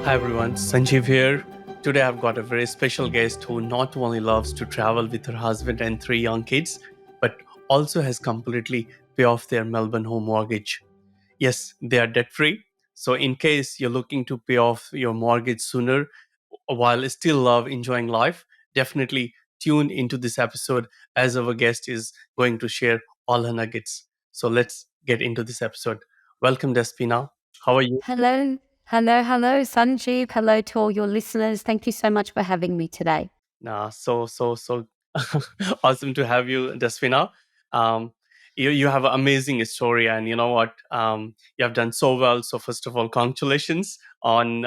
Hi everyone, Sanjeev here. Today I've got a very special guest who not only loves to travel with her husband and three young kids, but also has completely pay off their Melbourne home mortgage. Yes, they are debt free. So in case you're looking to pay off your mortgage sooner while still love enjoying life, definitely tune into this episode as our guest is going to share all her nuggets. So let's get into this episode. Welcome, Despina. How are you? Hello, Sanjeev. Hello to all your listeners. Thank you so much for having me today. Nah, so awesome to have you, Despina. Um, you have an amazing story, and you know what? You have done so well. So first of all, congratulations on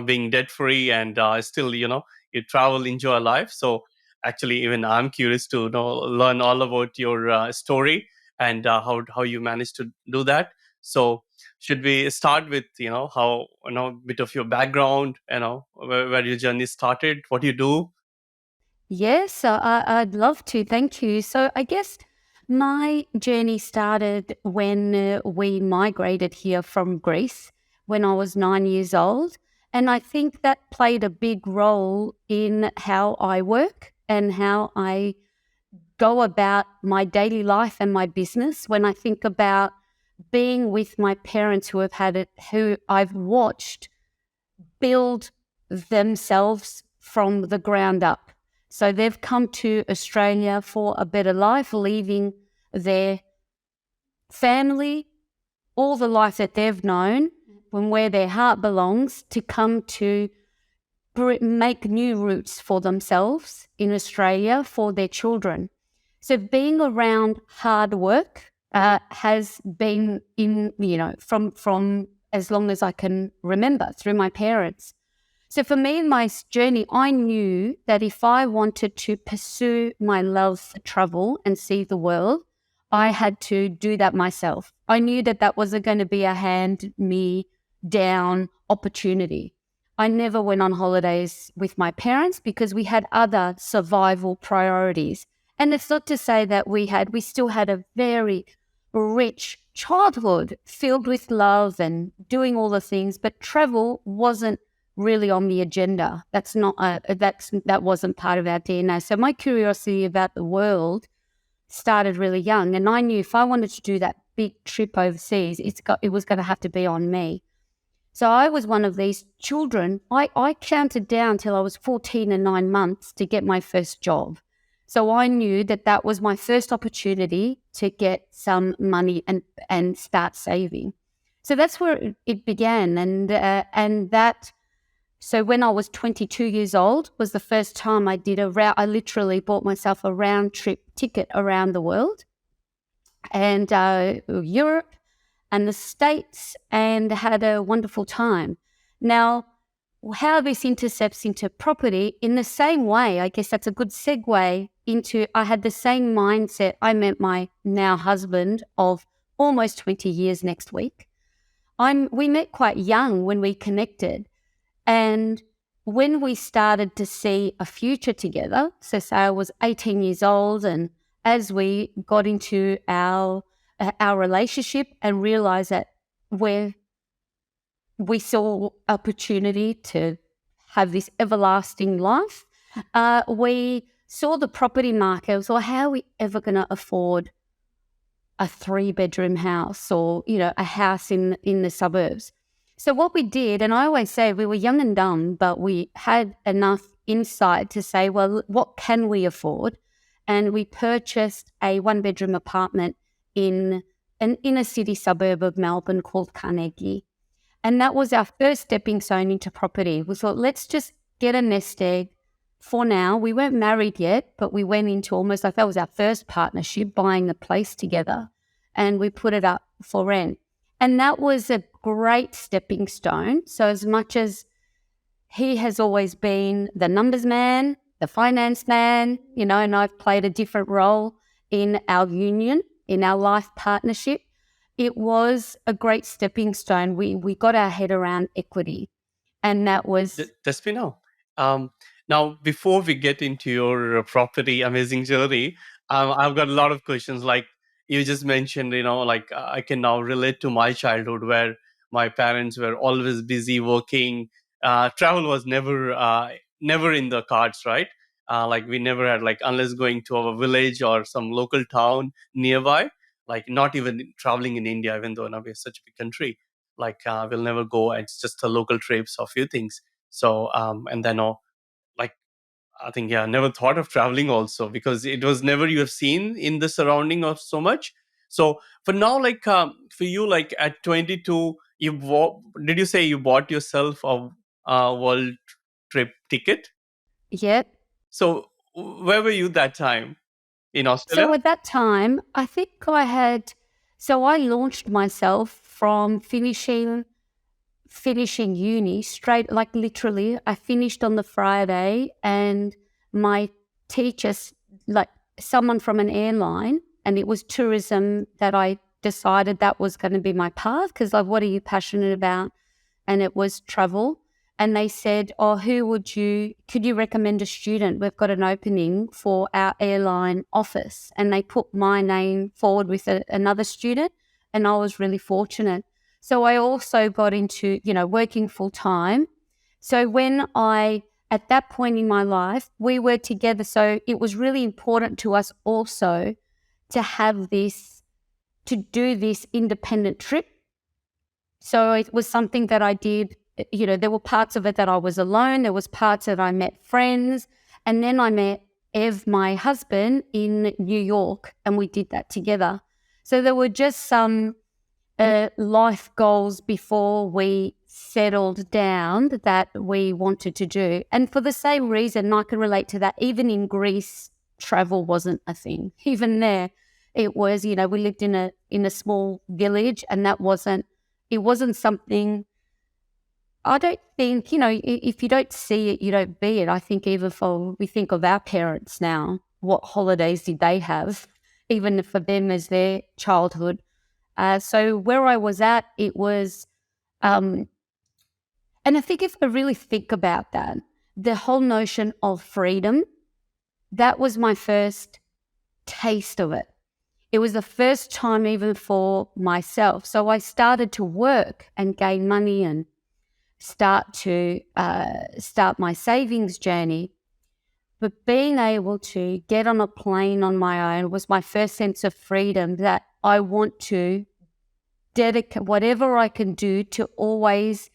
being debt free and still you travel, enjoy life. So actually, even I'm curious to learn all about your story and how you managed to do that. So should we start with how bit of your background, where your journey started, what you do? Yes, I'd love to. Thank you. So, I guess my journey started when we migrated here from Greece when I was 9 years old. And I think that played a big role in how I work and how I go about my daily life and my business. When I think about being with my parents who I've watched build themselves from the ground up. So they've come to Australia for a better life, leaving their family, all the life that they've known, from where their heart belongs, to come to make new roots for themselves in Australia for their children. So being around hard work has been from as long as I can remember through my parents. So for me in my journey, I knew that if I wanted to pursue my love for travel and see the world, I had to do that myself. I knew that that wasn't going to be a hand me down opportunity. I never went on holidays with my parents because we had other survival priorities. And it's not to say that we still had a very rich childhood filled with love and doing all the things, but travel wasn't really on the agenda. That wasn't part of our DNA. So my curiosity about the world started really young, and I knew if I wanted to do that big trip overseas, it was going to have to be on me. So I was one of these children. I counted down till I was 14 and 9 months to get my first job. So I knew that that was my first opportunity to get some money and start saving. So that's where it began, and that. So when I was 22 years old was the first time I did I literally bought myself a round trip ticket around the world and Europe and the States, and had a wonderful time. Now, how this intercepts into property in the same way, I guess that's a good segue into, I had the same mindset. I met my now husband of almost 20 years next week. We met quite young when we connected. And when we started to see a future together, so say I was 18 years old, and as we got into our relationship and realized that we saw opportunity to have this everlasting life, we saw the property market. So how are we ever going to afford a 3-bedroom house or, a house in the suburbs? So what we did, and I always say we were young and dumb, but we had enough insight to say, well, what can we afford? And we purchased a 1-bedroom apartment in an inner city suburb of Melbourne called Carnegie. And that was our first stepping stone into property. We thought, let's just get a nest egg for now. We weren't married yet, but we went into almost like that was our first partnership, buying a place together, and we put it up for rent. And that was a great stepping stone. So as much as he has always been the numbers man, the finance man, and I've played a different role in our union, in our life partnership, it was a great stepping stone. We got our head around equity, and that was Despina, um, now before we get into your property amazing journey, I've got a lot of questions. Like you just mentioned, like I can now relate to my childhood where my parents were always busy working. travel was never in the cards, right? Like we never had, like, unless going to our village or some local town nearby, like not even traveling in India, even though now we're such a big country. Like we'll never go. It's just a local trips or few things. So and then like I think, yeah, never thought of traveling also, because it was never you have seen in the surrounding of so much. So for now, like for you, like at 22, did you say you bought yourself a world trip ticket? Yep. So where were you that time? In Australia? So at that time, I think I launched myself from finishing uni straight, like literally I finished on the Friday, and my teachers, like someone from an airline, and it was tourism that I decided that was going to be my path, because like, what are you passionate about? And it was travel. And they said, oh, could you recommend a student? We've got an opening for our airline office. And they put my name forward with another student, and I was really fortunate. So I also got into, working full time. So at that point in my life, we were together. So it was really important to us also to to do this independent trip. So it was something that I did. There were parts of it that I was alone. There was parts that I met friends. And then I met Ev, my husband, in New York, and we did that together. So there were just some life goals before we settled down that we wanted to do. And for the same reason, I can relate to that. Even in Greece, travel wasn't a thing. Even there, it was, we lived in a small village, and it wasn't something. I don't think, if you don't see it, you don't be it. I think even we think of our parents now, what holidays did they have, even for them as their childhood? So where I was at, it was, and I think if I really think about that, the whole notion of freedom, that was my first taste of it. It was the first time even for myself. So I started to work and gain money and start my savings journey. But being able to get on a plane on my own was my first sense of freedom, that I want to dedicate whatever I can do to always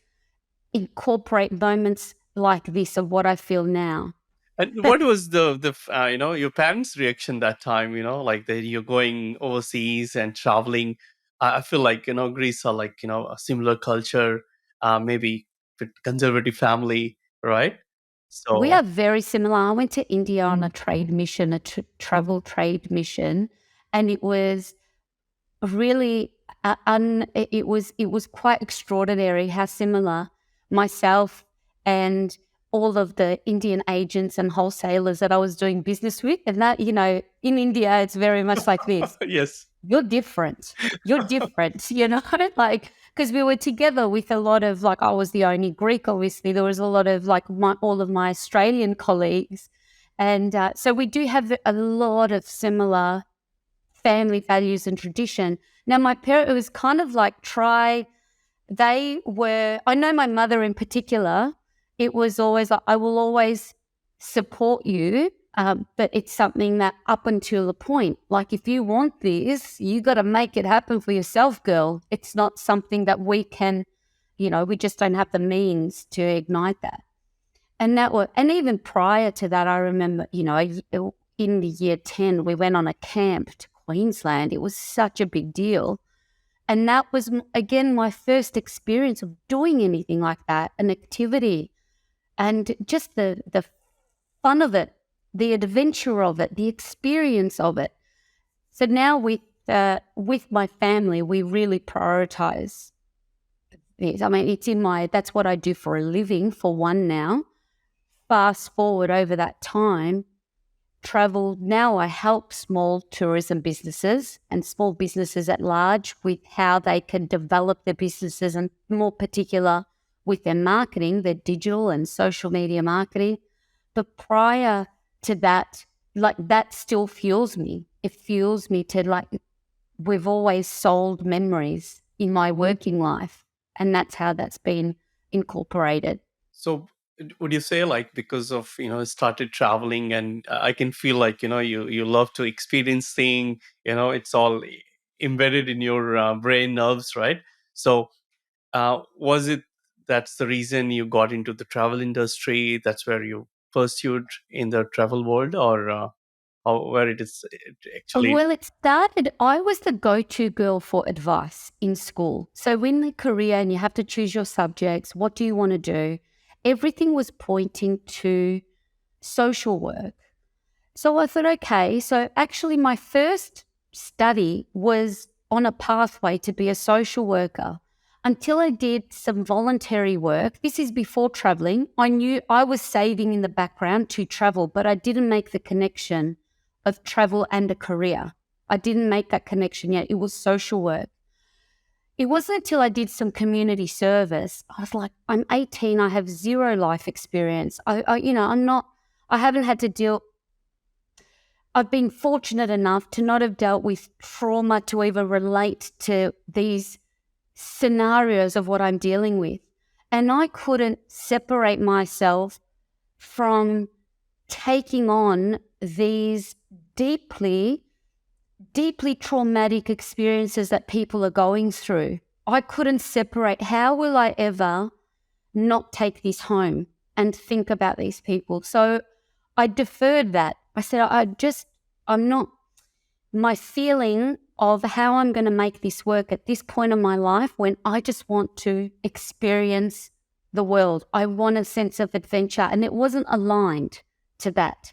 incorporate moments like this of what I feel now. And But what was the your parents' reaction that time? Like that you're going overseas and traveling. I feel like Greece are like a similar culture, maybe with conservative family, right? we So are very similar. I went to India on a trade mission, travel trade mission, and it was really it was quite extraordinary how similar myself and all of the Indian agents and wholesalers that I was doing business with. And that, in India, it's very much like this. yes. You're different. You're different, like, because we were together with a lot of, like, I was the only Greek, obviously. There was a lot of, like, all of my Australian colleagues. And so we do have a lot of similar family values and tradition. Now, my parents, it was kind of like I know my mother in particular, it was always like, I will always support you, but it's something that up until a point, like if you want this, you got to make it happen for yourself, girl. It's not something that we can, we just don't have the means to ignite that. And even prior to that, I remember, in the year 10, we went on a camp to Queensland. It was such a big deal. And that was, again, my first experience of doing anything like that, an activity, and just the fun of it, the adventure of it, the experience of it. So now with my family, we really prioritize this. I mean, that's what I do for a living, for one now. Fast forward over that time, travel. Now I help small tourism businesses and small businesses at large with how they can develop their businesses, and more particular with their marketing, their digital and social media marketing. But prior to that, like, that still fuels me. It fuels me to, like, we've always sold memories in my working life, and that's how that's been incorporated. So would you say, like, because of started traveling, and I can feel like you love to experience thing, it's all embedded in your brain nerves, right? So was it that's the reason you got into the travel industry? That's where you pursued in the travel world, or where it actually? Well, it started, I was the go-to girl for advice in school. So in the career and you have to choose your subjects, what do you want to do? Everything was pointing to social work. So I thought, okay, so actually my first study was on a pathway to be a social worker until I did some voluntary work. This is before traveling. I knew I was saving in the background to travel, but I didn't make the connection of travel and a career. I didn't make that connection yet. It was social work. It wasn't until I did some community service. I was like, I'm 18. I have zero life experience. I haven't had to deal. I've been fortunate enough to not have dealt with trauma to even relate to these scenarios of what I'm dealing with. And I couldn't separate myself from taking on these deeply, deeply traumatic experiences that people are going through. I couldn't separate. How will I ever not take this home and think about these people? So I deferred that. I said, I'm not, my feeling of how I'm going to make this work at this point in my life when I just want to experience the world. I want a sense of adventure, and it wasn't aligned to that.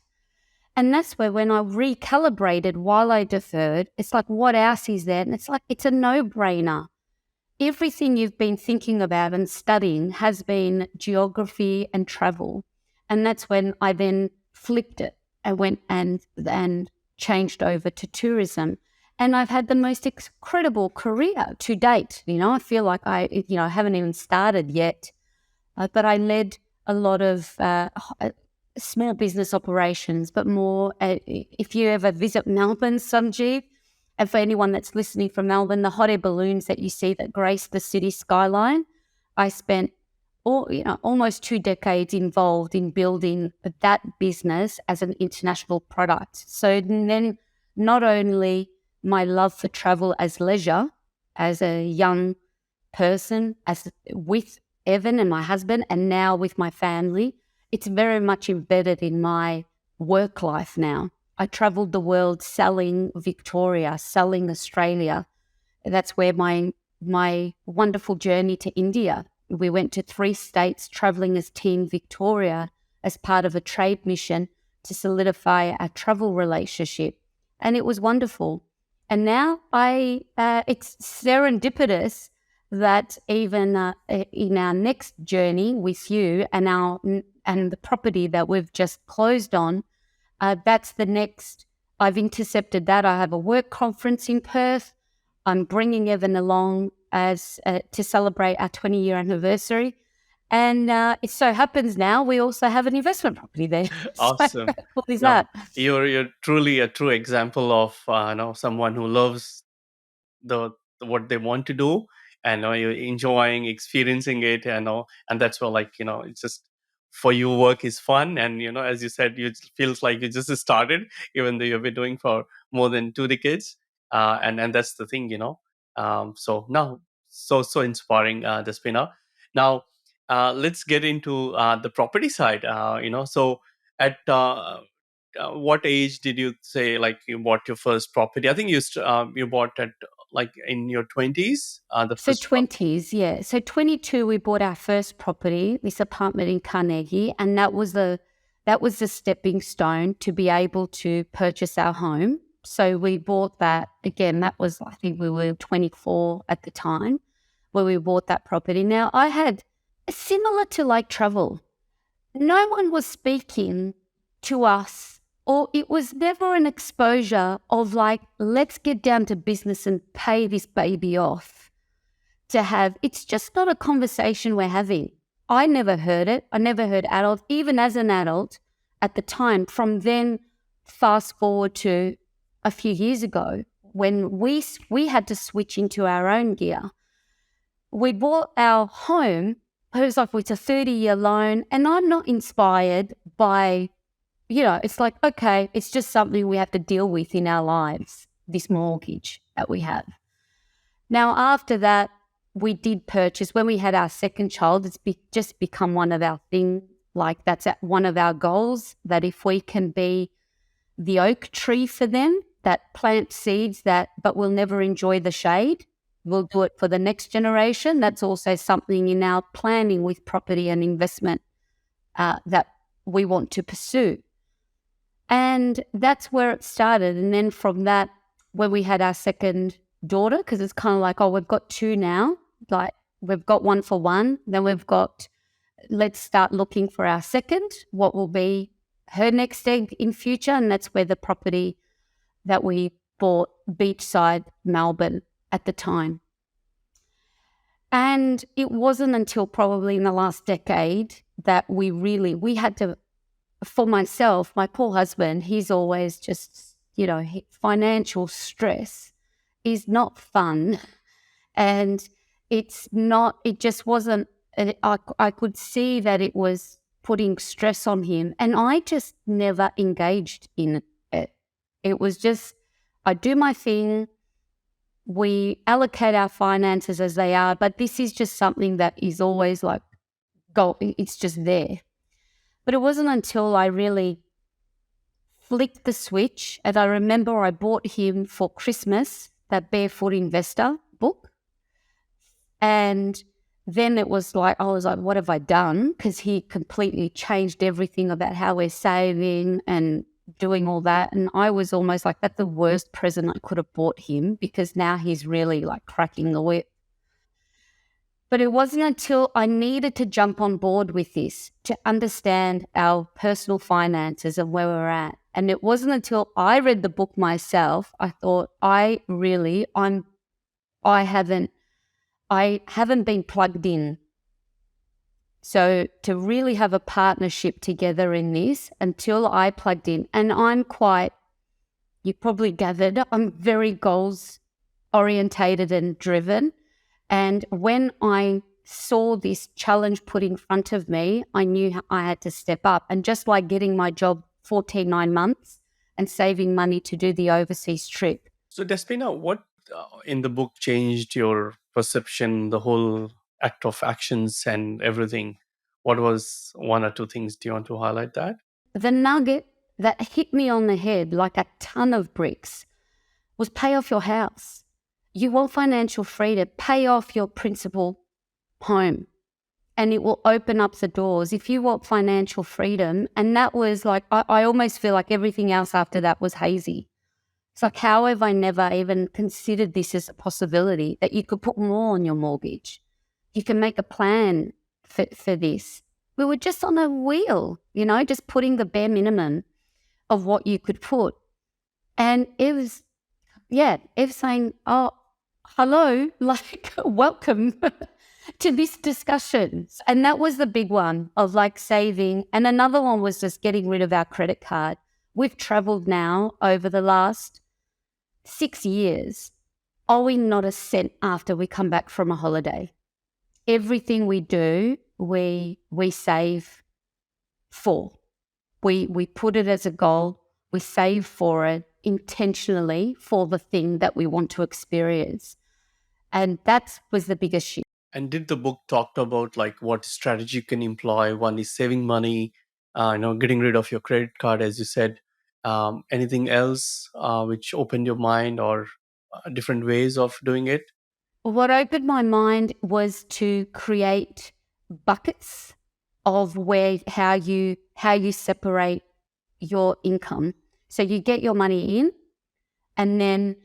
And that's where when I recalibrated while I deferred, it's like, what else is there? And it's like, it's a no-brainer. Everything you've been thinking about and studying has been geography and travel. And that's when I then flipped it and went and changed over to tourism. And I've had the most incredible career to date. I feel like I haven't even started yet, but I led a lot of small business operations, but more, if you ever visit Melbourne, Sanjeev, and for anyone that's listening from Melbourne, the hot air balloons that you see that grace the city skyline, I spent almost 2 decades involved in building that business as an international product. So then not only my love for travel as leisure, as a young person, as with Evan and my husband, and now with my family, it's very much embedded in my work life now. I traveled the world selling Victoria, selling Australia. That's where my wonderful journey to India. We went to 3 states traveling as Team Victoria as part of a trade mission to solidify our travel relationship. And it was wonderful. And now it's serendipitous that even in our next journey with you and the property that we've just closed on, that's the next. I've intercepted that. I have a work conference in Perth. I'm bringing Evan along as to celebrate our 20-year anniversary. And it so happens now we also have an investment property there. So Awesome. what is No, that? you're truly a true example of someone who loves the what they want to do, and you're enjoying experiencing it, and that's why, like, it's just for you, work is fun, and as you said, you, it feels like you just started, even though you've been doing for more than 2 decades. And that's the thing, so now, so inspiring, Despina. Now, let's get into the property side. So at what age did you say, like, you bought your first property? I think you bought at, like, in your 20s, the So first property. 20s, yeah. So 22, we bought our first property, this apartment in Carnegie, and that was the stepping stone to be able to purchase our home. So we bought that again. That was, I think we were 24 at the time where we bought that property. Now I had similar to like travel. No one was speaking to us, or it was never an exposure of like, let's get down to business and pay this baby off to have. It's just not a conversation we're having. I never heard it. I never heard adults, even as an adult at the time. From then, fast forward to a few years ago when we had to switch into our own gear. We bought our home But it's like, it's a 30-year loan, and I'm not inspired by, it's like, okay, it's just something we have to deal with in our lives, this mortgage that we have. Now, after that, we did purchase, when we had our second child, it's just become one of our things, like that's one of our goals, that if we can be the oak tree for them that plant seeds but will never enjoy the shade, we'll do it for the next generation. That's also something in our planning with property and investment that we want to pursue. And that's where it started. And then from that, when we had our second daughter, because it's kind of like, oh, we've got two now, like we've got one for one, then let's start looking for our second, what will be her next egg in future. And that's where the property that we bought, beachside Melbourne at the time. And it wasn't until probably in the last decade that we had to, for myself, my poor husband, he's always just, financial stress is not fun. And it just wasn't, I could see that it was putting stress on him, and I just never engaged in it. It was just, I do my thing, we allocate our finances as they are, but this is just something that is always like, it's just there. But it wasn't until I really flicked the switch, and I remember I bought him for Christmas that Barefoot Investor book. And then it was like, I was like, what have I done? Because he completely changed everything about how we're saving and doing all that. And I was almost like, that's the worst present I could have bought him, because now he's really like cracking the whip. But it wasn't until I needed to jump on board with this to understand our personal finances and where we're at. And it wasn't until I read the book myself, I thought, I haven't been plugged in. So to really have a partnership together in this, until I plugged in, and you probably gathered, I'm very goals orientated and driven. And when I saw this challenge put in front of me, I knew I had to step up. And just like getting my job 9 months and saving money to do the overseas trip. So, Despina, what in the book changed your perception, the whole act of actions and everything? What was one or two things? Do you want to highlight that? The nugget that hit me on the head like a ton of bricks was pay off your house. You want financial freedom, pay off your principal home, and it will open up the doors. If you want financial freedom, and that was like, I almost feel like everything else after that was hazy. It's like, how have I never even considered this as a possibility, that you could put more on your mortgage? You can make a plan for this. We were just on a wheel, just putting the bare minimum of what you could put. And it was saying, oh, hello, like, welcome to this discussion. And that was the big one of like saving. And another one was just getting rid of our credit card. We've traveled now over the last 6 years, owing not a cent after we come back from a holiday. Everything we do, we save for. We put it as a goal. We save for it intentionally for the thing that we want to experience. And that was the biggest shift. And did the book talk about like what strategy you can employ? One is saving money, getting rid of your credit card, as you said. Anything else which opened your mind, or different ways of doing it? What opened my mind was to create buckets of how you separate your income. So you get your money in, and then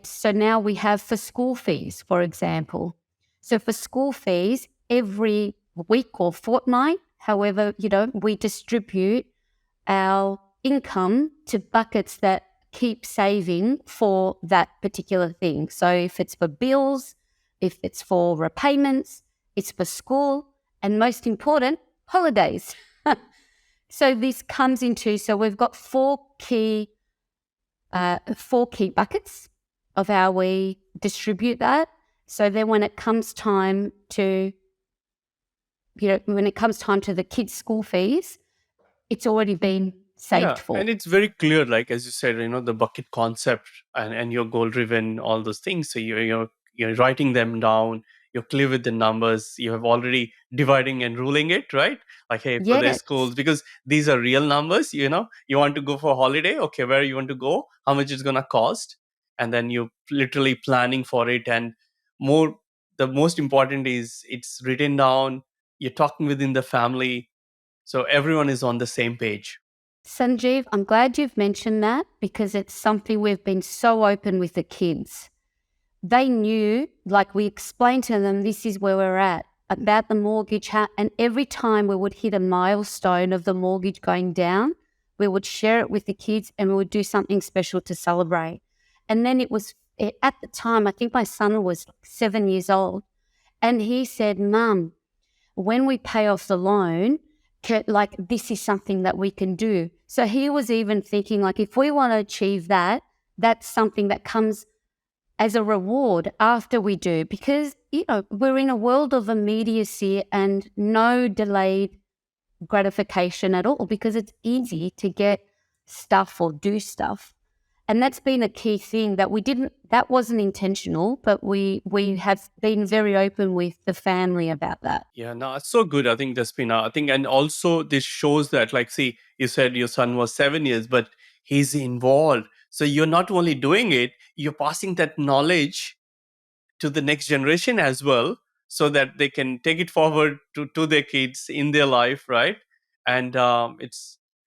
so now we have for school fees, for example. So for school fees, every week or fortnight, however, we distribute our income to buckets that keep saving for that particular thing. So if it's for bills, if it's for repayments, it's for school, and most important, holidays. So this comes into, so we've got four key buckets of how we distribute that. So then when it comes time to when it comes time to the kids' school fees, it's already been saved Yeah, for. and it's very clear, like as you said, the bucket concept and you're goal driven, all those things. So you're writing them down. You're clear with the numbers. You have already dividing and ruling it, right? Like, hey, for the Yes. schools, because these are real numbers. You want to go for a holiday. Okay, where you want to go? How much it's gonna cost? And then you're literally planning for it. And more, the most important is it's written down. You're talking within the family, so everyone is on the same page. Sanjeev, I'm glad you've mentioned that because it's something we've been so open with the kids. They knew, like we explained to them, this is where we're at, about the mortgage. And every time we would hit a milestone of the mortgage going down, we would share it with the kids and we would do something special to celebrate. And then at the time, I think my son was 7 years old, and he said, Mum, when we pay off the loan, like this is something that we can do. So he was even thinking, like, if we want to achieve that, that's something that comes as a reward after we do, because we're in a world of immediacy and no delayed gratification at all, because it's easy to get stuff or do stuff. And that's been a key thing that wasn't intentional, but we have been very open with the family about that. Yeah, no, it's so good. I think Despina. I think, and also this shows that, like, see, you said your son was 7 years, but he's involved. So you're not only doing it, you're passing that knowledge to the next generation as well, so that they can take it forward to their kids in their life, right? And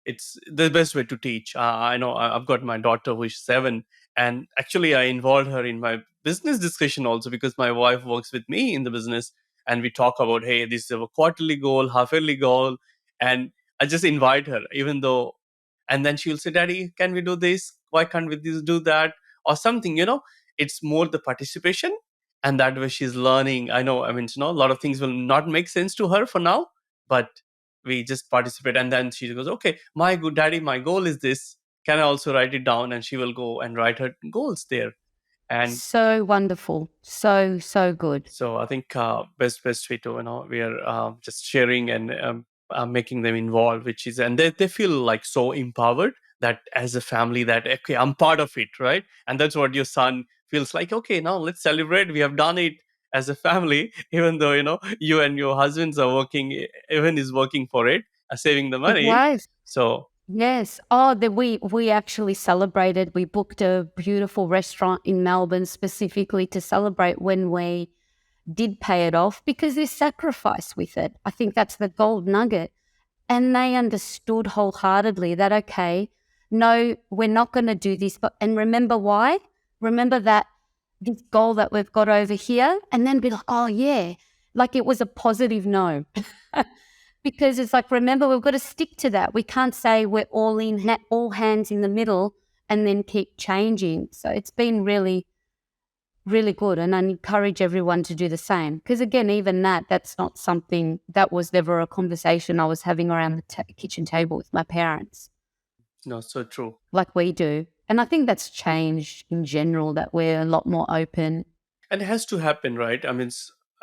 it's the best way to teach. I know I've got my daughter who is 7, and actually I involved her in my business discussion also, because my wife works with me in the business, and we talk about, hey, this is a quarterly goal, half yearly goal, and I just invite her, even though, and then she'll say, Daddy, can we do this? Why can't we do that? Or something, it's more the participation, and that way she's learning. I know, I mean, a lot of things will not make sense to her for now, but we just participate, and then she goes, okay, my good daddy, my goal is this, can I also write it down? And she will go and write her goals there. And So wonderful. So, so good. so I think best way to, we are just sharing and making them involved, which is, and they feel like so empowered, that as a family, that okay, I'm part of it, right? And that's what your son feels like. Okay, now let's celebrate. We have done it as a family, even though you and your husbands are working, even is working for it, saving the It money. was. So Yes. Oh, we actually celebrated. We booked a beautiful restaurant in Melbourne specifically to celebrate when we did pay it off, because there's sacrifice with it. I think that's the gold nugget. And they understood wholeheartedly that, okay, no, we're not going to do this. And remember why? Remember that this goal that we've got over here, and then be like, oh, yeah, like it was a positive no. Because it's like, remember, we've got to stick to that. We can't say we're all in, all hands in the middle, and then keep changing. So it's been really, really good. And I encourage everyone to do the same. Because again, even that's not something that was never a conversation I was having around the kitchen table with my parents, no, so true. like we do. And I think that's changed in general, that we're a lot more open. And it has to happen, right? I mean,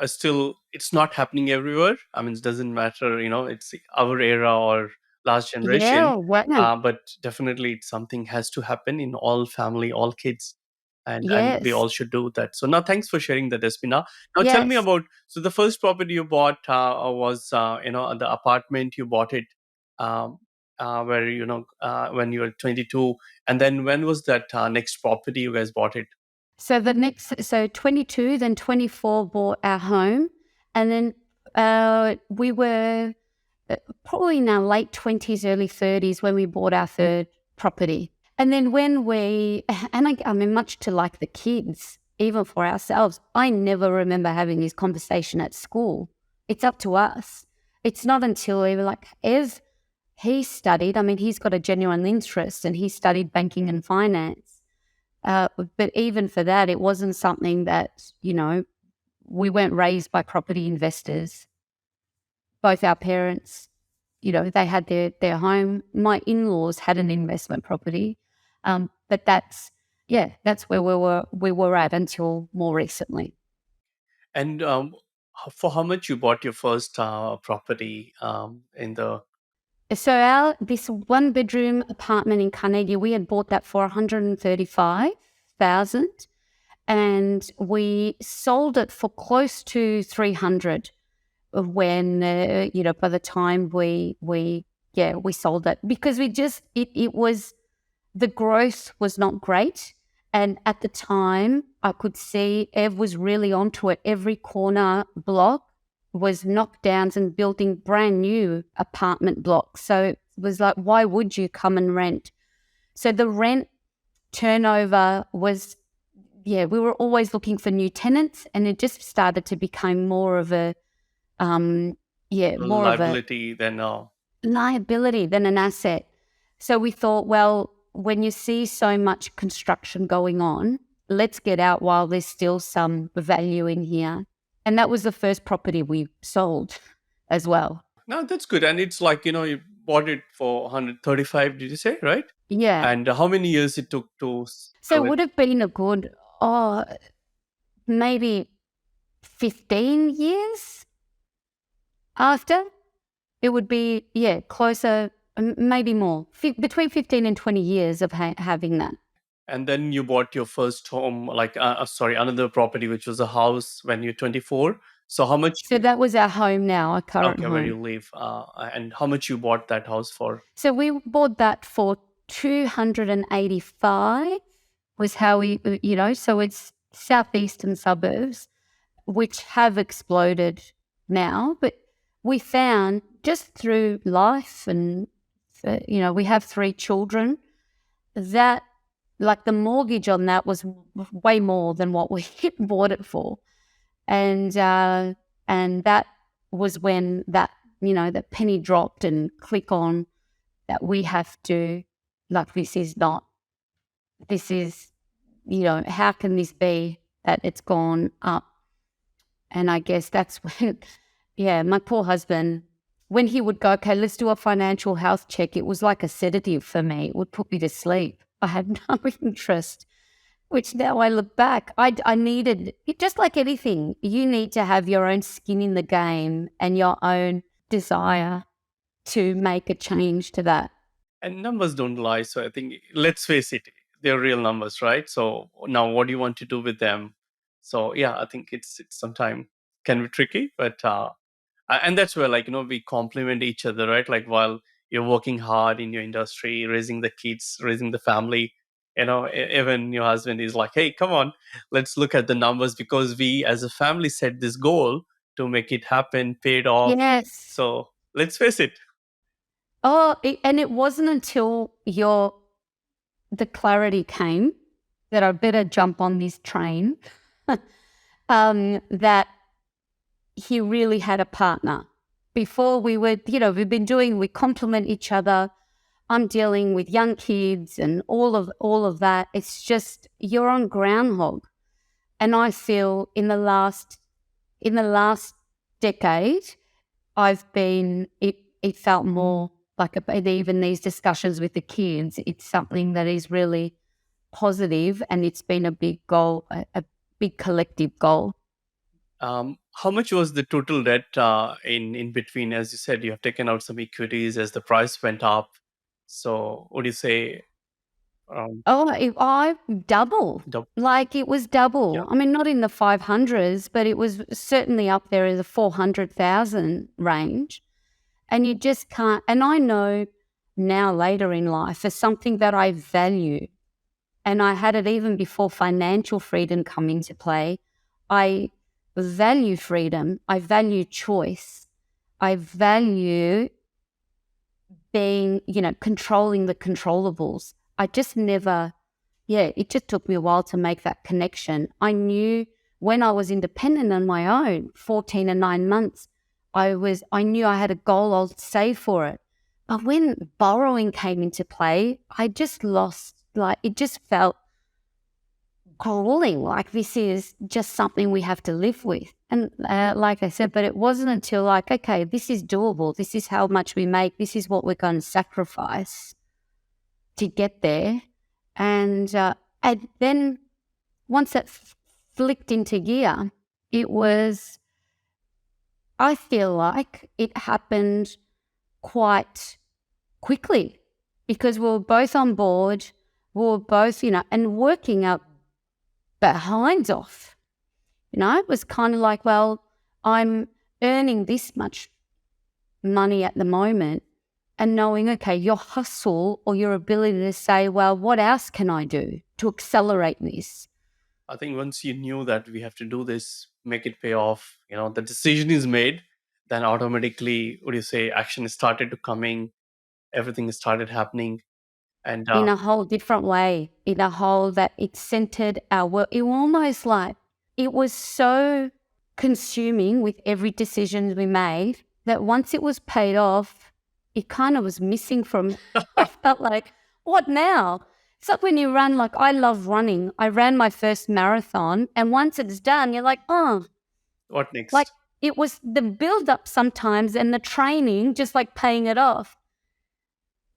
still, it's not happening everywhere. I mean, it doesn't matter, it's our era or last Yeah, generation, wow. but definitely it's something has to happen in all family, all kids, and we Yes, all should do that. So now, thanks for sharing that, Espina. Now tell me yes. about, so the first property you bought was the apartment you bought it, um, where when you were 22, and then when was that next property you guys bought it? So 22, then 24 bought our home. And then we were probably in our late 20s, early 30s when we bought our third property. And then I mean, much to like the kids, even for ourselves, I never remember having this conversation at school. It's up to us. It's not until we were like, he studied, I mean, he's got a genuine interest and he studied banking and finance. But even for that, it wasn't something that, we weren't raised by property investors. Both our parents, they had their home. My in-laws had an investment property. But that's where we were at until more recently. And For how much you bought your first property in the So this one bedroom apartment in Carnegie, we had bought that for 135,000, and we sold it for close to 300 when by the time we sold it, because it was, the growth was not great. And at the time, I could see Ev was really onto it. Every corner block was knockdowns and building brand new apartment blocks. So it was like, why would you come and rent? So the rent turnover was, we were always looking for new tenants, and it just started to become more of a, more of a liability then? liability than an asset. So we thought, well, when you see so much construction going on, let's get out while there's still some value in here. And that was the first property we sold as well. No, that's good. And it's like, you bought it for 135, did you say, right? Yeah. And how many years it took to So sell it it? would have been a good, maybe 15 years after. It would be, closer, maybe more, between 15 and 20 years of having that. And then you bought your first home, like, sorry, another property, which was a house when you're 24. So how much, So that was our home now, our current okay, where home. you live, and how much you bought that house for? So we bought that for 285 was how we, so it's southeastern suburbs, which have exploded now. But we found just through life and, we have 3 children, that like the mortgage on that was way more than what we bought it for. And that was when that, that penny dropped and click on that we have to, like, this is, how can this be that it's gone up? And I guess that's when, my poor husband, when he would go, okay, let's do a financial health check, it was like a sedative for me. It would put me to sleep. I had no interest, which now I look back, I needed, just like anything, you need to have your own skin in the game and your own desire to make a change to that. And numbers don't lie. So I think, let's face it, they're real numbers, right? So now what do you want to do with them? So yeah, I think it's sometimes can be tricky, but and that's where, like, we complement each other, right? Like, while you're working hard in your industry, raising the kids, raising the family, even your husband is like, hey, come on, let's look at the numbers, because we as a family set this goal to make it happen, paid off. Yes. So let's face it. And it wasn't until the clarity came that I better jump on this train, that he really had a partner. Before we complement each other. I'm dealing with young kids and all of that. It's just, you're on groundhog. And I feel in the last decade, it felt more like even these discussions with the kids, it's something that is really positive, and it's been a big goal, a big collective goal. How much was the total debt in between? As you said, you have taken out some equities as the price went up. So would you say, Oh, I double. the, Like, it was yeah? double. I mean, not in the 500s, but it was certainly up there in the 400,000 range. And you just can't. And I know now, later in life, for something that I value, and I had it even before financial freedom come into play. I value freedom. I value choice. I value being, controlling the controllables. I just never, it just took me a while to make that connection. I knew when I was independent on my own, 14 and 9 months, I knew I had a goal, I'll save for it. But when borrowing came into play, I just lost, like, it just felt grueling, like this is just something we have to live with. And like I said, but it wasn't until, like, okay, this is doable. This is how much we make. This is what we're going to sacrifice to get there. And then once that flicked into gear, it was I feel like it happened quite quickly because we were both on board. We were both, and working our behinds off. It was kind of like, well, I'm earning this much money at the moment, and knowing, okay, your hustle or your ability to say, well, what else can I do to accelerate this? I think once you knew that we have to do this, make it pay off, the decision is made, then automatically, what do you say, action started to coming, everything started happening. And In a whole different way, in a whole that it centered our work. It was almost like it was so consuming with every decision we made that once it was paid off, it kind of was missing from, I felt like, what now? It's like when you run, like I love running. I ran my first marathon, and once it's done, you're like, oh, what like next? it was the build up sometimes and the training, just like paying it off,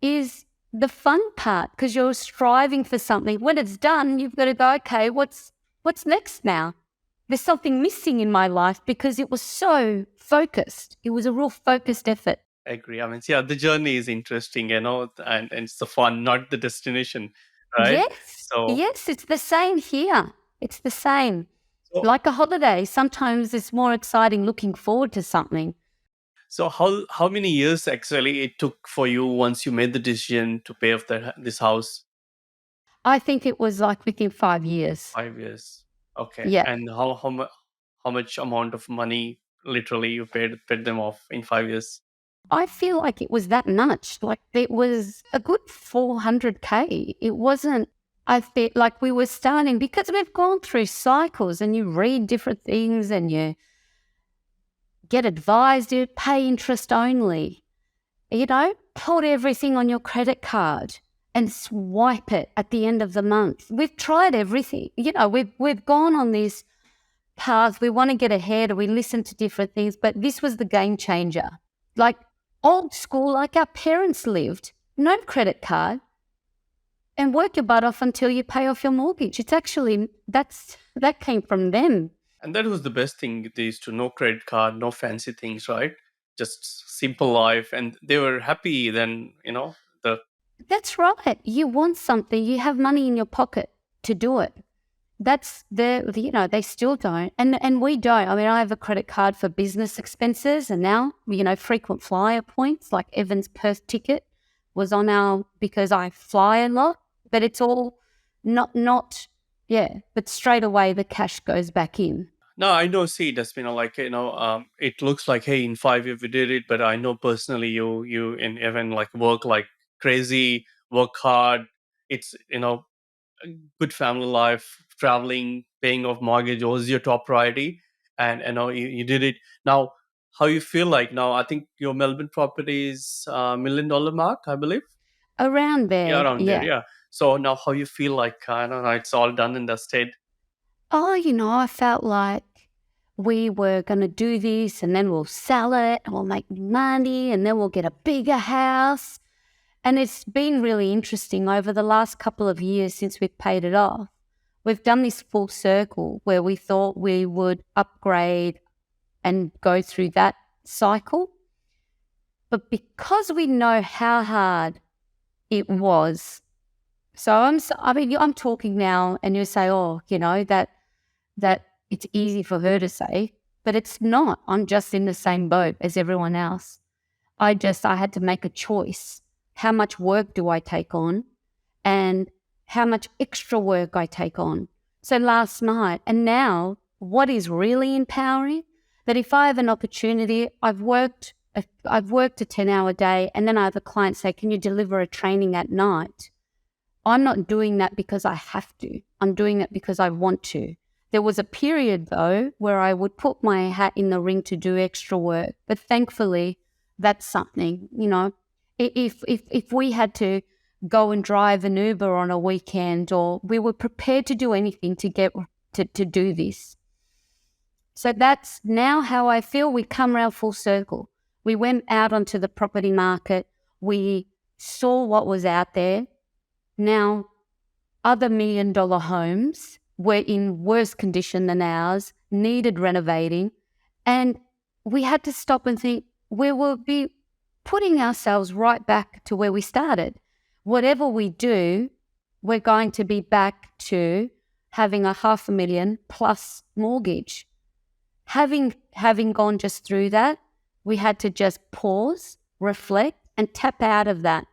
is the fun part because you're striving for something. When it's done, you've got to go, okay, what's next now? There's something missing in my life because it was so focused. It was a real focused effort. I agree. I mean, yeah, the journey is interesting, and it's the fun, not the destination, right? Yes, So, yes, it's the same here. It's the same. so, Like a holiday, sometimes it's more exciting looking forward to something. so how many years actually it took for you once you made the decision to pay off this house? I think it was like within 5 years. 5 years. Okay. Yeah. And how much amount of money literally you paid them off in 5 years? I feel like it was that much. Like it was a good 400K. It wasn't, I feel like we were starting because we've gone through cycles and you read different things and you get advised to pay interest only. Put everything on your credit card and swipe it at the end of the month. We've tried everything. We've gone on this path. We want to get ahead or we listen to different things, but this was the game changer. Like old school, like our parents lived, no credit card, and work your butt off until you pay off your mortgage. It's actually that came from them. And that was the best thing. They used to no credit card, no fancy things, right? Just simple life, and they were happy. Then the That's right. You want something, you have money in your pocket to do it. That's they still don't, and we don't. I mean, I have a credit card for business expenses, and now frequent flyer points like Evans Perth ticket was on our because I fly a lot, but it's all not yeah. But straight away the cash goes back in. no, I know. See, that's like it looks like hey, in 5 years we did it, but I know personally you and Evan like work like crazy, work hard. It's a good family life, traveling, paying off mortgage was your top priority, and you did it. Now, how you feel like now? I think your Melbourne property is $1 million mark, I believe. Around Yeah, there, around there. yeah. Yeah. So now, how you feel like? I don't know. It's all done and dusted. Oh, I felt like we were going to do this and then we'll sell it and we'll make money and then we'll get a bigger house. And it's been really interesting over the last couple of years since we've paid it off. We've done this full circle where we thought we would upgrade and go through that cycle. But because we know how hard it was, I'm talking now and you say, oh, that it's easy for her to say, but it's not. I'm just in the same boat as everyone else. I had to make a choice. How much work do I take on and how much extra work I take on? So last night and now, what is really empowering? That if I have an opportunity, I've worked a 10-hour day and then I have a client say, can you deliver a training at night? I'm not doing that because I have to. I'm doing it because I want to. There was a period, though, where I would put my hat in the ring to do extra work. But thankfully, that's something, if we had to go and drive an Uber on a weekend or we were prepared to do anything to get to do this. So that's now how I feel. We come around full circle. We went out onto the property market. We saw what was out there. Now, other $1 million homes were in worse condition than ours, needed renovating, and we had to stop and think we will be putting ourselves right back to where we started. Whatever we do, we're going to be back to having a $500,000 plus mortgage. Having gone just through that, we had to just pause, reflect, and tap out of that.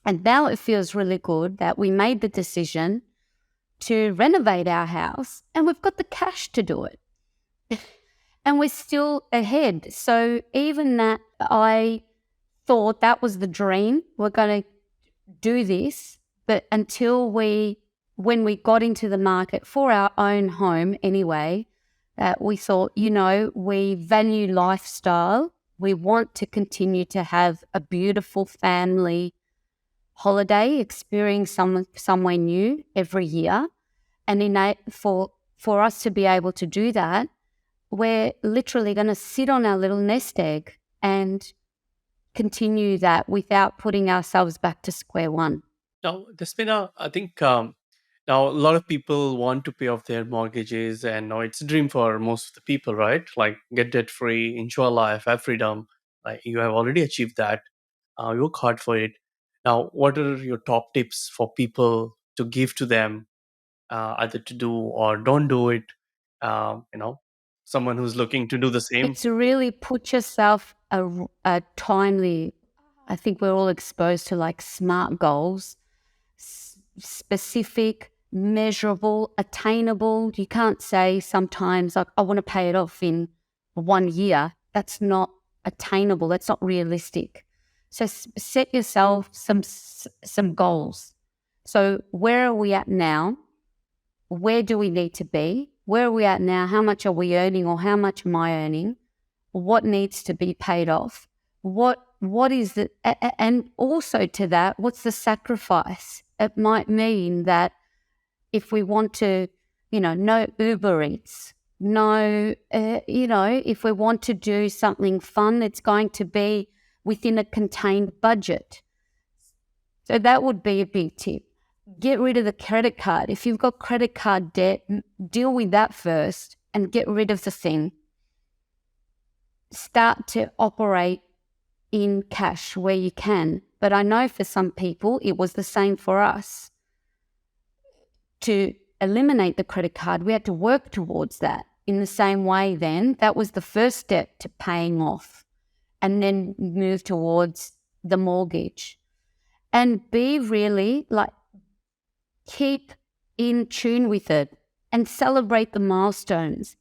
And now it feels really good that we made the decision to renovate our house and we've got the cash to do it. And we're still ahead. So even that, I thought that was the dream. We're going to do this. But when we got into the market for our own home anyway, we thought, we value lifestyle. We want to continue to have a beautiful family holiday, experience somewhere new every year. And for us to be able to do that, we're literally going to sit on our little nest egg and continue that without putting ourselves back to square one. Now, Despina, I think now a lot of people want to pay off their mortgages, and now it's a dream for most of the people, right? Like get debt free, enjoy life, have freedom. Like you have already achieved that. You work hard for it. Now, what are your top tips for people to give to them, either to do or don't do it? You know, someone who's looking to do the same. It's really put yourself a timely, I think we're all exposed to like SMART goals, specific, measurable, attainable. You can't say sometimes like, I want to pay it off in 1 year. That's not attainable. That's not realistic. So set yourself some goals. So where are we at now? Where do we need to be? Where are we at now? How much are we earning, or how much am I earning? What needs to be paid off? What is the, and also to that, what's the sacrifice? It might mean that if we want to, no Uber Eats, no, if we want to do something fun, it's going to be within a contained budget. So that would be a big tip. Get rid of the credit card. If you've got credit card debt, deal with that first and get rid of the thing. Start to operate in cash where you can. But I know for some people, it was the same for us. To eliminate the credit card, we had to work towards that. In the same way then, that was the first step to paying off, and then move towards the mortgage. And be really keep in tune with it and celebrate the milestones.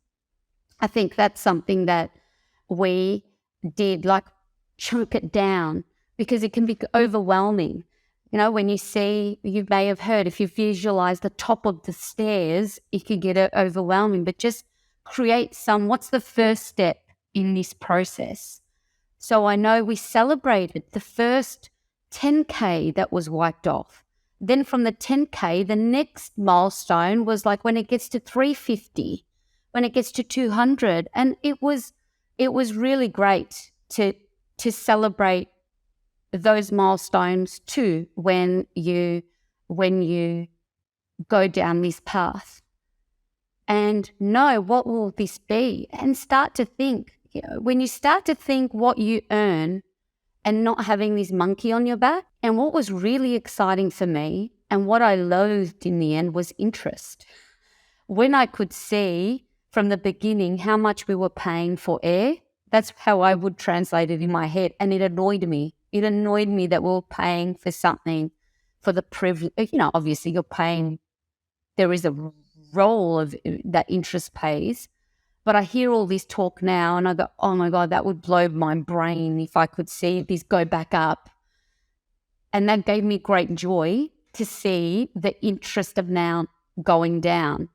I think that's something that we did, chunk it down, because it can be overwhelming. When you may have heard, if you visualize the top of the stairs, it can get overwhelming, but just create what's the first step in this process? So I know we celebrated the first 10K that was wiped off. Then from the 10K, the next milestone was like when it gets to 350, when it gets to 200. And it was really great to celebrate those milestones too when you go down this path. And know, what will this be? And start to think, when you start to think what you earn and not having this monkey on your back. And what was really exciting for me and what I loathed in the end was interest. When I could see from the beginning how much we were paying for air, that's how I would translate it in my head. And it annoyed me. It annoyed me that we were paying for something for the privilege. Obviously you're paying, there is a role of that interest pays. But I hear all this talk now and I go, oh my God, that would blow my brain if I could see this go back up. And that gave me great joy to see the interest amount going down.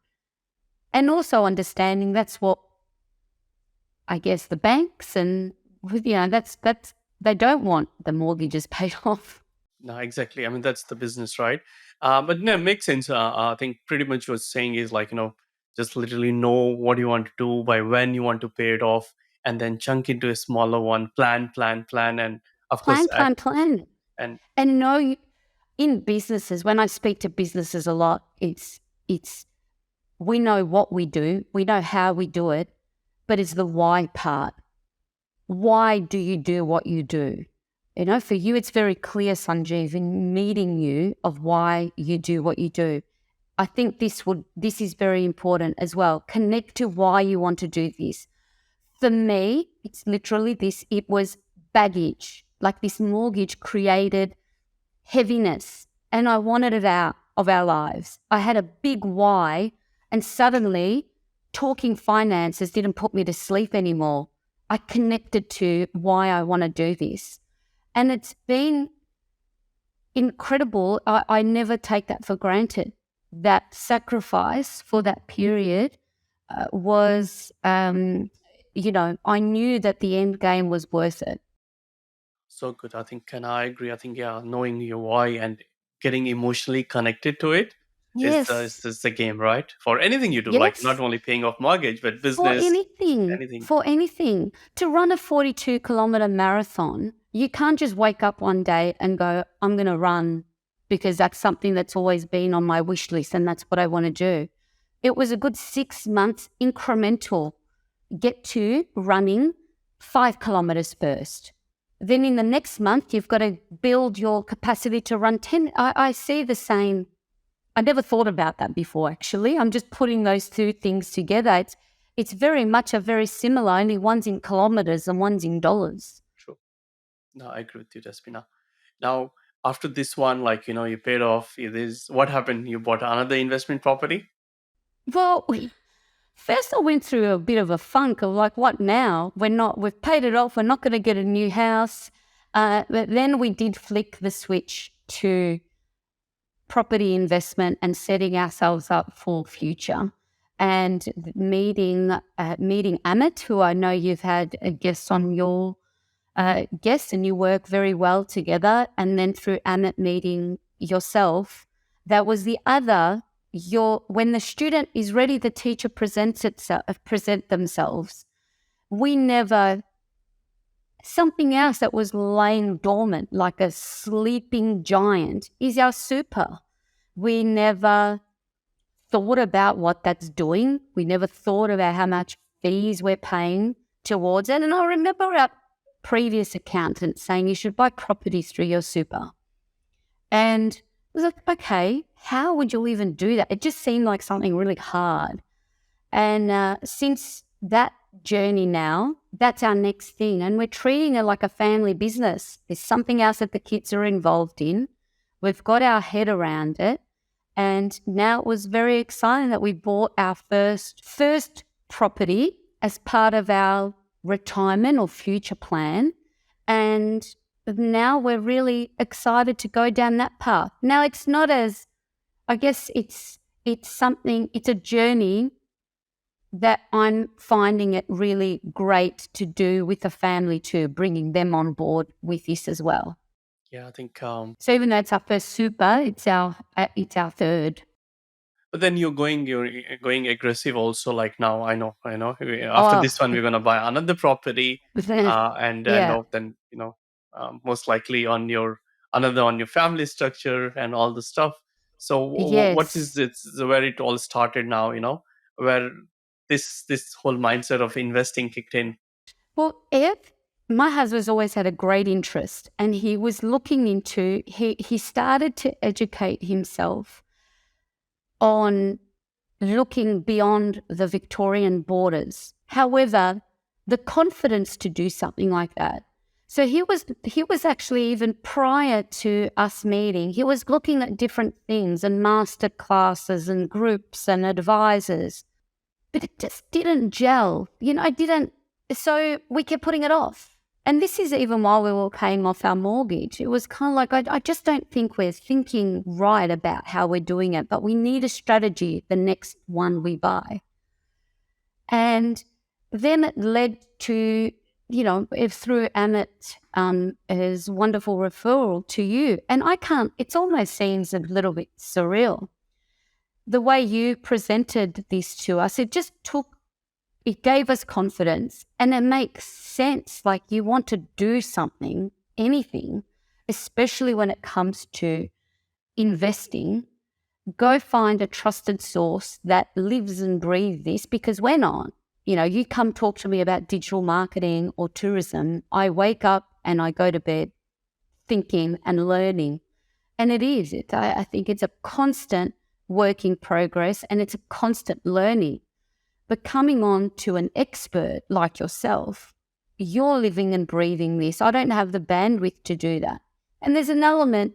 And also understanding that's what, I guess, the banks and, that's they don't want the mortgages paid off. No, exactly. I mean, that's the business, right? But no, it makes sense. I think pretty much what you're saying is just literally know what you want to do, by when you want to pay it off, and then chunk into a smaller one. Plan, and of course, Plan. and And know in businesses, when I speak to businesses a lot, it's we know what we do, we know how we do it, but it's the why part. why do you do what you do? You know, for you, it's very clear, Sanjeev, in meeting you of why you do what you do. I think this is very important as well. Connect to why you want to do this. For me, it's literally this. It was baggage. Like this mortgage created heaviness, and I wanted it out of our lives. I had a big why, and suddenly talking finances didn't put me to sleep anymore. I connected to why I want to do this. And it's been incredible. I never take that for granted. That sacrifice for that period was, I knew that the end game was worth it. So good. I think, can I agree? I think, yeah, knowing your why and getting emotionally connected to it Yes, is the game, right? For anything you do, like not yes. only paying off mortgage, but For business, anything, anything. for anything. To run a 42-kilometer marathon, you can't just wake up one day and go, I'm going to run because that's something that's always been on my wish list and that's what I want to do. It was a good 6 months incremental. Get to running 5 kilometers first. Then in the next month, you've got to build your capacity to run 10. I see the same. I never thought about that before, actually. I'm just putting those two things together. It's very much a very similar, only one's in kilometers and one's in dollars. True. No, I agree with you, Despina. Now, after this one, like, you paid off. It is what happened? You bought another investment property? Well, first I went through a bit of a funk of like, what now? We've paid it off. We're not going to get a new house. But then we did flick the switch to property investment and setting ourselves up for future. And meeting Amit, who I know you've had a guest on your guest, and you work very well together. And then through Amit meeting yourself, that was the other. When the student is ready, the teacher present themselves. We never something else that was laying dormant like a sleeping giant is our super. We never thought about what that's doing. We never thought about how much fees we're paying towards it. And I remember our previous accountant saying you should buy properties through your super. And I was like, okay, how would you even do that? It just seemed like something really hard. And since that journey now, that's our next thing. And we're treating it like a family business. There's something else that the kids are involved in. We've got our head around it. And now it was very exciting that we bought our first property as part of our retirement or future plan. And now we're really excited to go down that path. Now it's not as, I guess it's a journey that I'm finding it really great to do with the family too, bringing them on board with this as well. Yeah, I think. So even though it's our first super, it's our third. But then you're going aggressive also. Like now, I know. After Oh, this one, we're gonna buy another property, and yeah, then most likely on your family structure and all the stuff. So what is yes. it? Where it all started now? Where this whole mindset of investing kicked in. Well, my husband's always had a great interest, and he was looking into. He started to educate himself on looking beyond the Victorian borders. However, the confidence to do something like that. So he was actually, even prior to us meeting, he was looking at different things and master classes and groups and advisors, but it just didn't gel. I didn't. So we kept putting it off. And this is even while we were paying off our mortgage. It was kind of like, I just don't think we're thinking right about how we're doing it, but we need a strategy the next one we buy. And then it led to, through Amit, his wonderful referral to you. And it almost seems a little bit surreal. The way you presented this to us, it gave us confidence, and it makes sense. Like, you want to do something, anything, especially when it comes to investing, go find a trusted source that lives and breathes this, because we're not. You come talk to me about digital marketing or tourism. I wake up and I go to bed thinking and learning. And it is. I think it's a constant work in progress and it's a constant learning. But coming on to an expert like yourself, you're living and breathing this. I don't have the bandwidth to do that. And there's an element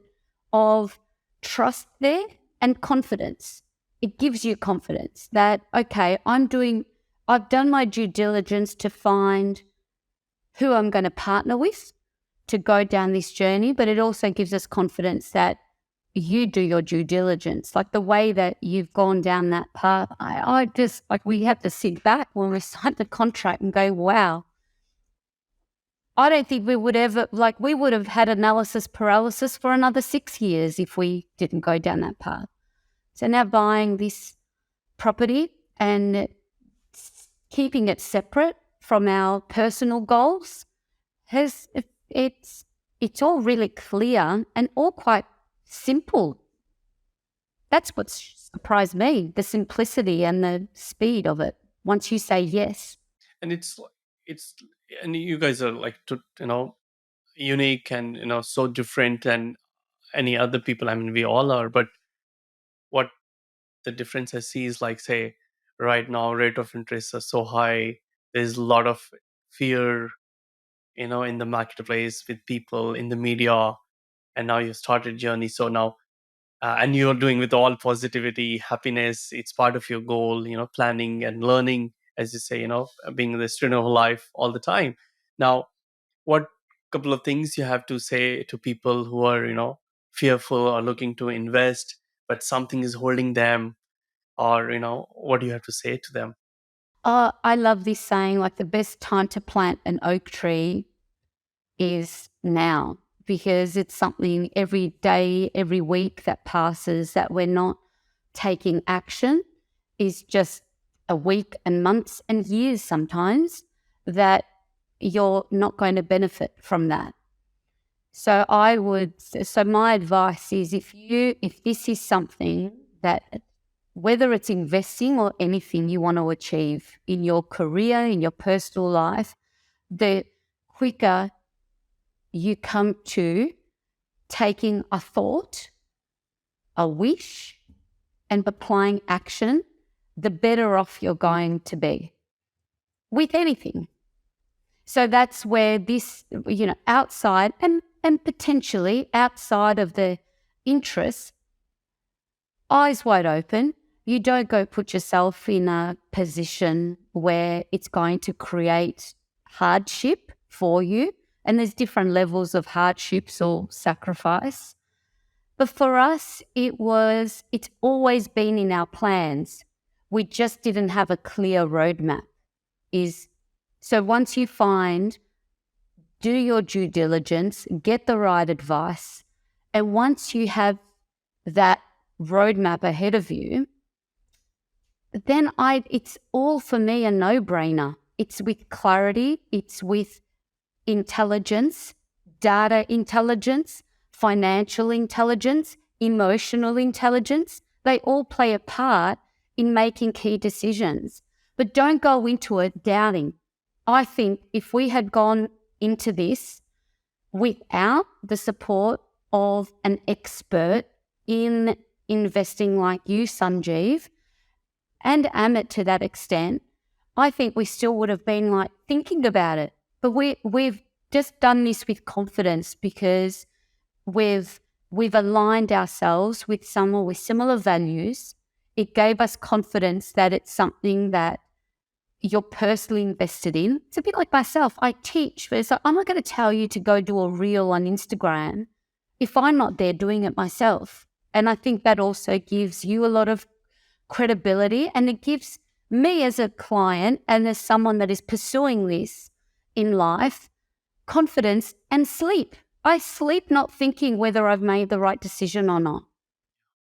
of trust there and confidence. It gives you confidence that, okay, I've done my due diligence to find who I'm going to partner with to go down this journey, but it also gives us confidence that you do your due diligence. Like the way that you've gone down that path, I just, like, we have to sit back when we signed the contract and go, wow, I don't think we would ever, like, we would have had analysis paralysis for another 6 years if we didn't go down that path. So now buying this property and keeping it separate from our personal goals it's all really clear and all quite simple. That's what surprised me, the simplicity and the speed of it once you say yes. And it's and you guys are like unique and so different than any other people. I mean, we all are, but what the difference I see is, like, say, right now rate of interest are so high. There's a lot of fear, in the marketplace, with people in the media, and now you started journey. So now, and you're doing with all positivity, happiness. It's part of your goal, planning and learning, as you say, being the student of life all the time. Now, what couple of things you have to say to people who are, fearful or looking to invest, but something is holding them, or what do you have to say to them? I love this saying, like the best time to plant an oak tree is now, because it's something every day, every week that passes that we're not taking action is just a week and months and years sometimes that you're not going to benefit from that. So my advice is, if this is something that, whether it's investing or anything you want to achieve in your career, in your personal life, the quicker you come to taking a thought, a wish, and applying action, the better off you're going to be with anything. So that's where this, outside and potentially outside of the interest, eyes wide open, you don't go put yourself in a position where it's going to create hardship for you. And there's different levels of hardships or sacrifice. But for us, it's always been in our plans. We just didn't have a clear roadmap. So once you do your due diligence, get the right advice, and once you have that roadmap ahead of you, then it's all, for me, a no-brainer. It's with clarity, it's with intelligence, data intelligence, financial intelligence, emotional intelligence. They all play a part in making key decisions. But don't go into it doubting. I think if we had gone into this without the support of an expert in investing like you, Sanjeev, and Amit to that extent, I think we still would have been like thinking about it. But we've just done this with confidence because we've aligned ourselves with someone with similar values. It gave us confidence that it's something that you're personally invested in. It's a bit like myself. I teach, but it's like, I'm not going to tell you to go do a reel on Instagram if I'm not there doing it myself. And I think that also gives you a lot of credibility, and it gives me as a client and as someone that is pursuing this in life confidence and sleep. I sleep not thinking whether I've made the right decision or not.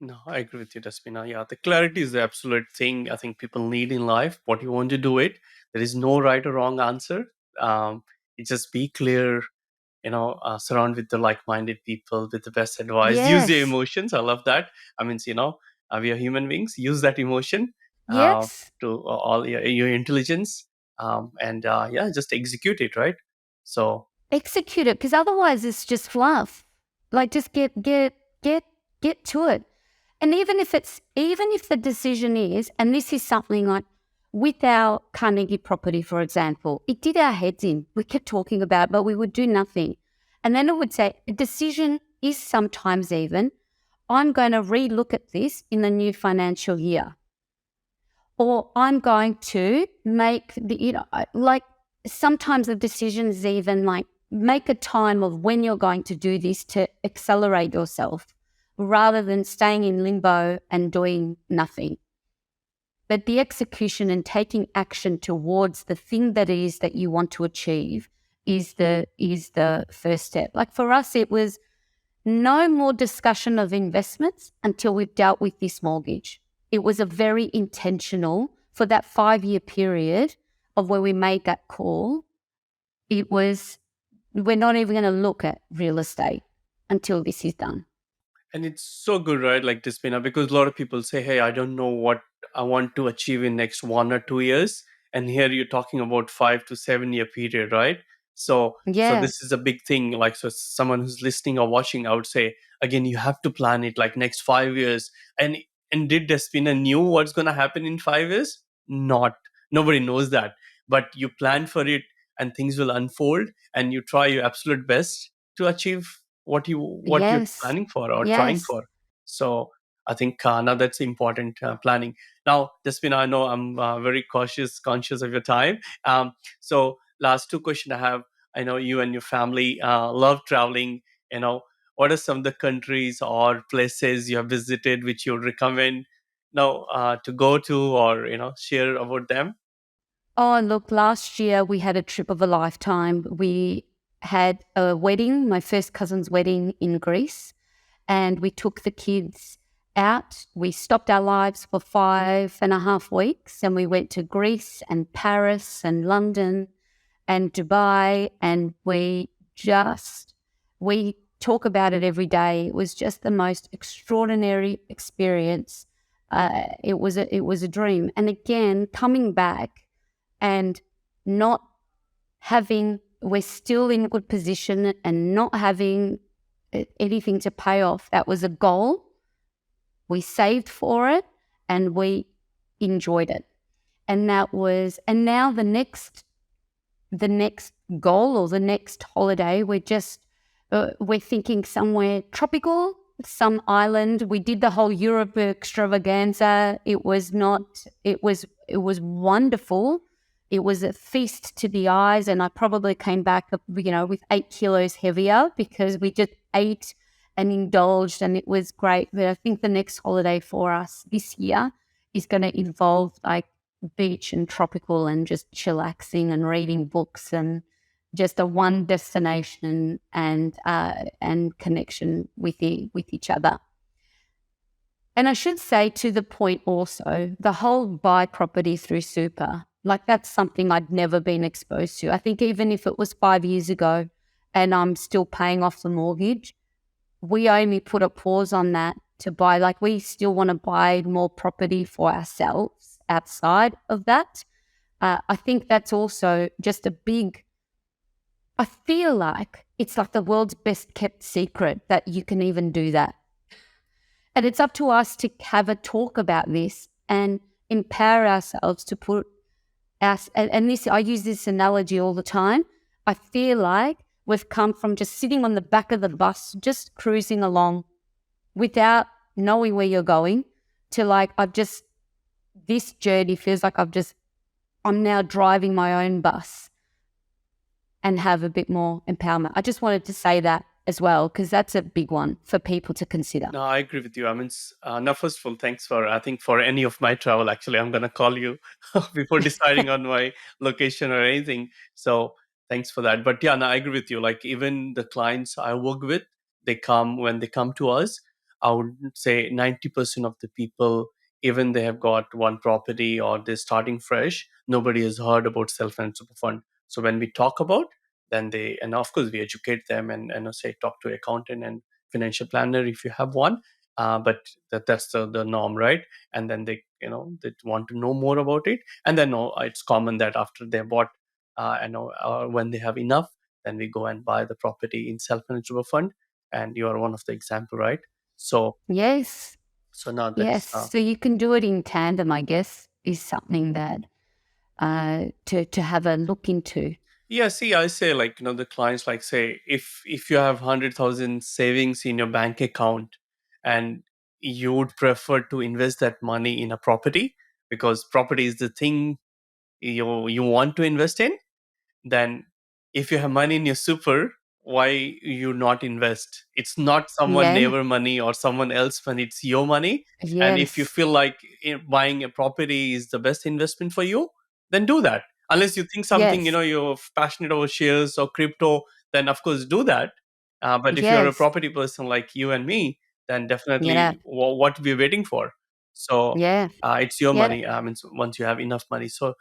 No, I agree with you, Despina. Yeah, the clarity is the absolute thing I think people need in life. What you want to do it. There is no right or wrong answer. You just be clear, surround with the like-minded people with the best advice. Use your Yes. emotions. I love that. I mean, we are human beings. Use that emotion Yes. to all your intelligence. and yeah, just execute it, right? So Execute it, because otherwise it's just fluff. Like, just get to it. And even if the decision is, and this is something like with our Carnegie property, for example, it did our heads in. We kept talking about it, but we would do nothing. And then it would say, a decision is sometimes even, I'm going to relook at this in the new financial year. Or I'm going to make like sometimes the decisions even like make a time of when you're going to do this to accelerate yourself rather than staying in limbo and doing nothing. But the execution and taking action towards the thing that it is that you want to achieve is the first step. Like for us, it was no more discussion of investments until we've dealt with this mortgage. It was a very intentional for that 5-year period of where we made that call. It was, we're not even going to look at real estate until this is done. and it's so good, right? Like Despina, because a lot of people say, "Hey, I don't know what I want to achieve in next 1 or 2 years," and here you're talking about 5 to 7 year period, right? So Yeah. this is a big thing. Like, so someone who's listening or watching, I would say again, you have to plan it like next 5 years. And did Despina knew what's going to happen in 5 years? Not. Nobody knows that, but you plan for it, and things will unfold, and you try your absolute best to achieve what you're Yes. planning for or trying Yes. for. So I think now that's important, planning. Now, Despina, I know I'm very conscious of your time. So last two questions I have. I know you and your family love traveling. You know, what are some of the countries or places you have visited which you would recommend now to go to, or share about them? Oh, look, last year we had a trip of a lifetime. We had a wedding, my first cousin's wedding in Greece, and we took the kids out. We stopped our lives for 5.5 weeks and we went to Greece and Paris and London and Dubai. And we talk about it every day. It was just the most extraordinary experience. It was a dream. And again, coming back and not having, we're still in a good position and not having anything to pay off. That was a goal. We saved for it and we enjoyed it. And now the next goal or the next holiday, we're thinking somewhere tropical, some island. We did the whole Europe extravaganza. It was wonderful. It was a feast to the eyes, and I probably came back, with 8 kilos heavier because we just ate and indulged, and it was great. But I think the next holiday for us this year is going to involve like beach and tropical and just chillaxing and reading books and just a one destination and connection with each other. And I should say, to the point also, the whole buy property through super, like that's something I'd never been exposed to. I think even if it was 5 years ago and I'm still paying off the mortgage, we only put a pause on that to buy, like we still want to buy more property for ourselves outside of that. I think that's also just I feel like it's like the world's best kept secret that you can even do that. And it's up to us to have a talk about this and empower ourselves to put us, and this, I use this analogy all the time. I feel like we've come from just sitting on the back of the bus, just cruising along without knowing where you're going, to like, this journey feels like I'm now driving my own bus and have a bit more empowerment. I just wanted to say that as well, because that's a big one for people to consider. No, I agree with you. I mean, now, first of all, thanks for, I think, for any of my travel. Actually, I'm going to call you before deciding on my location or anything. So thanks for that. But yeah, no, I agree with you. Like, even the clients I work with, when they come to us, I would say 90% of the people, even they have got one property or they're starting fresh, nobody has heard about self-managed super fund. So when we talk about, and of course we educate them and say, talk to accountant and financial planner if you have one. but that's the norm, right? And then they want to know more about it, and then it's common that after they bought, when they have enough, then we go and buy the property in self-manageable fund. And you are one of the example, right? So Yes. now Yes. that's So you can do it in tandem, I guess, is something that to have a look into. yeah. See, I say, like, the clients, like, say, if you have 100,000 savings in your bank account, and you would prefer to invest that money in a property, because property is the thing you want to invest in, then if you have money in your super, why you not invest? It's not someone Yeah. neighbor money or someone else money, it's your money. And if you Yes. feel like buying a property is the best investment for you, then do that. Unless you think something, Yes. you're passionate about shares or crypto, then of course do that. But if you're a Yes. property person like you and me, then Yeah. definitely, what we're waiting for. So Yeah. it's your Yeah. money. I mean, so once you have enough money. So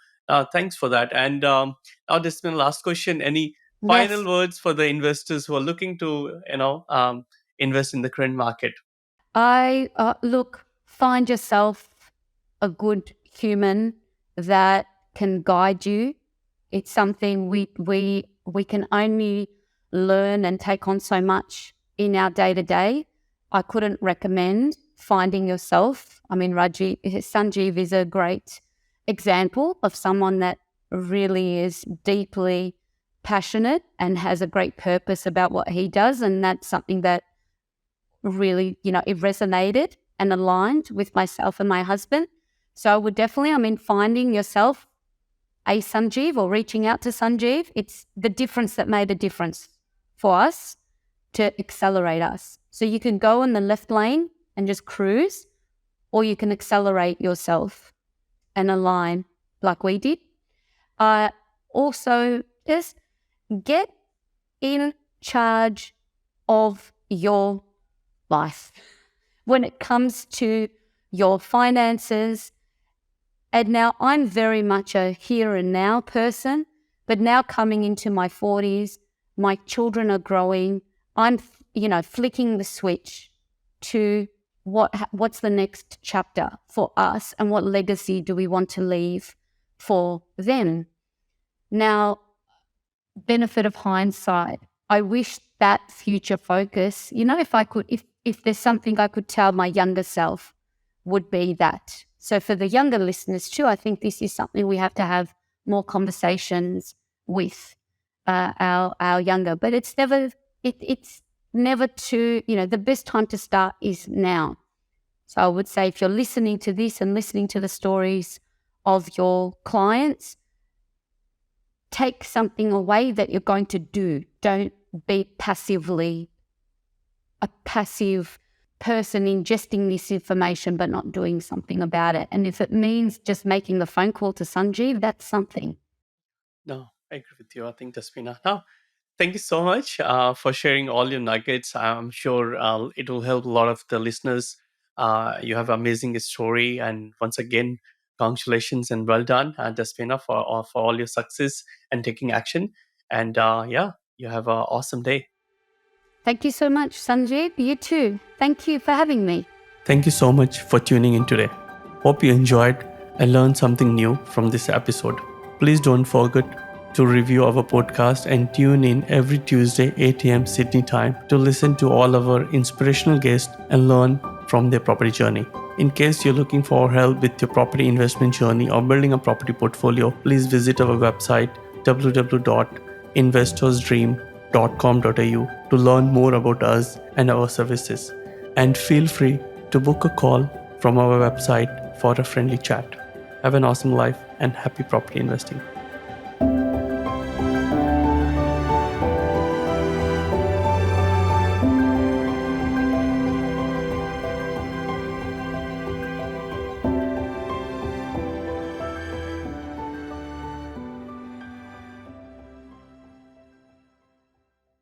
thanks for that. And now, this is my last question. Any final Yes. words for the investors who are looking to, invest in the current market? I look, find yourself a good human that can guide you. It's something we can only learn and take on so much in our day to day. I couldn't recommend finding yourself. I mean, Sanjeev is a great example of someone that really is deeply passionate and has a great purpose about what he does, and that's something that really, it resonated and aligned with myself and my husband. So I would definitely, finding yourself a Sanjeev or reaching out to Sanjeev, it's the difference that made a difference for us to accelerate us. So you can go in the left lane and just cruise, or you can accelerate yourself and align like we did. Also, just get in charge of your life when it comes to your finances. And now I'm very much a here and now person, but now coming into my 40s, my children are growing. I'm, flicking the switch to what's the next chapter for us and what legacy do we want to leave for them. Now, benefit of hindsight, I wish that future focus, if there's something I could tell my younger self, would be that. So for the younger listeners too, I think this is something we have to have more conversations with our younger. But it's never too, the best time to start is now. So I would say, if you're listening to this and listening to the stories of your clients, take something away that you're going to do. Don't be a passive person ingesting this information but not doing something about it. And if it means just making the phone call to Sanjeev, that's something. No, I agree with you. I think, Despina. Now, thank you so much for sharing all your nuggets. I'm sure it will help a lot of the listeners. You have an amazing story, and once again, congratulations and well done, Despina, for all your success and taking action. And yeah, you have an awesome day. Thank you so much, Sanjeev. You too. Thank you for having me. Thank you so much for tuning in today. Hope you enjoyed and learned something new from this episode. Please don't forget to review our podcast and tune in every Tuesday 8 a.m. Sydney time to listen to all our inspirational guests and learn from their property journey. In case you're looking for help with your property investment journey or building a property portfolio, please visit our website www.investorsdream.com.au to learn more about us and our services. And feel free to book a call from our website for a friendly chat. Have an awesome life and happy property investing.